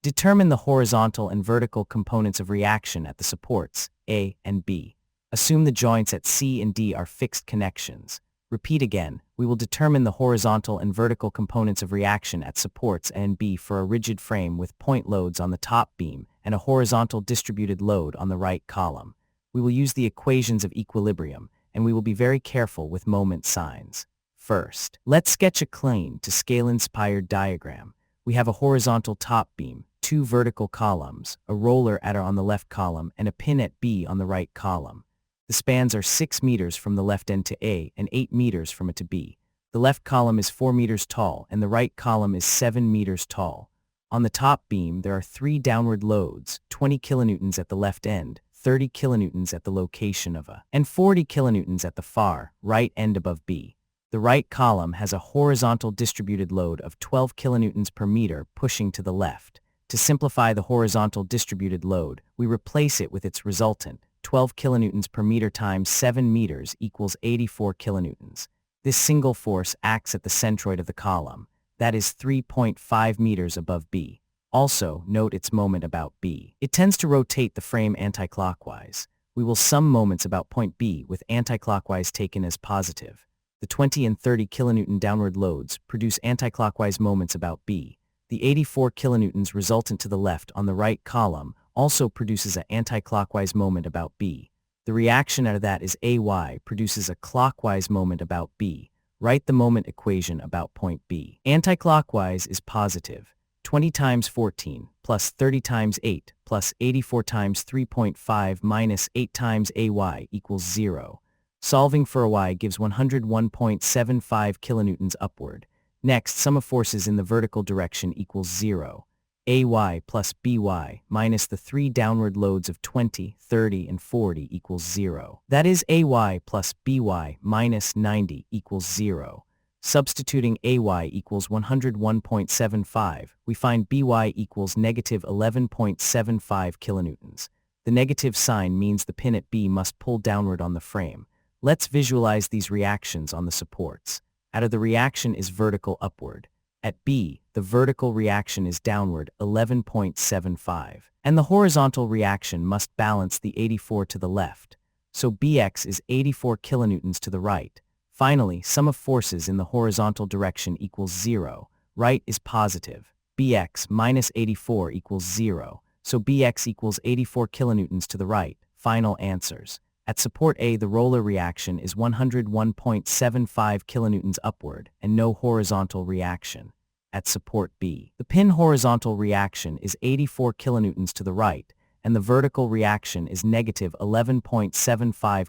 Determine the horizontal and vertical components of reaction at the supports, A and B. Assume the joints at C and D are fixed connections. Repeat again. We will determine the horizontal and vertical components of reaction at supports A and B for a rigid frame with point loads on the top beam and a horizontal distributed load on the right column. We will use the equations of equilibrium, and we will be very careful with moment signs. First, let's sketch a plane to scale-inspired diagram. We have a horizontal top beam, 2 vertical columns, a roller at or on the left column, and a pin at B on the right column. The spans are 6 meters from the left end to A and 8 meters from it to B. The left column is 4 meters tall and the right column is 7 meters tall. On the top beam, there are 3 downward loads, 20 kilonewtons at the left end, 30 kilonewtons at the location of A, and 40 kilonewtons at the far, right end above B. The right column has a horizontal distributed load of 12 kilonewtons per meter pushing to the left. To simplify the horizontal distributed load, we replace it with its resultant, 12 kilonewtons per meter times 7 meters equals 84 kilonewtons. This single force acts at the centroid of the column, that is 3.5 meters above B. Also, note its moment about B. It tends to rotate the frame anticlockwise. We will sum moments about point B with anticlockwise taken as positive. The 20 and 30 kilonewton downward loads produce anticlockwise moments about B. The 84 kilonewtons resultant to the left on the right column also produces an anticlockwise moment about B. The reaction out of that is AY produces a clockwise moment about B. Write the moment equation about point B. Anticlockwise is positive. 20 times 14 plus 30 times 8 plus 84 times 3.5 minus 8 times AY equals 0. Solving for AY gives 101.75 kilonewtons upward. Next, sum of forces in the vertical direction equals 0. AY plus BY minus the 3 downward loads of 20, 30, and 40 equals 0. That is AY plus BY minus 90 equals 0. Substituting AY equals 101.75, we find BY equals negative 11.75 kilonewtons. The negative sign means the pin at B must pull downward on the frame. Let's visualize these reactions on the supports. Out of the reaction is vertical upward. At B, the vertical reaction is downward 11.75. And the horizontal reaction must balance the 84 to the left. So Bx is 84 kilonewtons to the right. Finally, sum of forces in the horizontal direction equals 0. Right is positive. Bx minus 84 equals 0. So Bx equals 84 kilonewtons to the right. Final answers. At support A, the roller reaction is 101.75 kilonewtons upward and no horizontal reaction. At support B, the pin horizontal reaction is 84 kilonewtons to the right and the vertical reaction is negative 11.75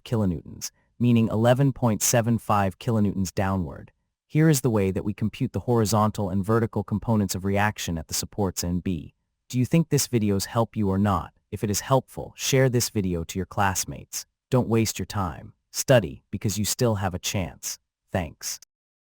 kilonewtons, meaning 11.75 kilonewtons downward. Here is the way that we compute the horizontal and vertical components of reaction at the supports A and B. Do you think this videos help you or not? If it is helpful, share this video to your classmates. Don't waste your time. Study, because you still have a chance. Thanks.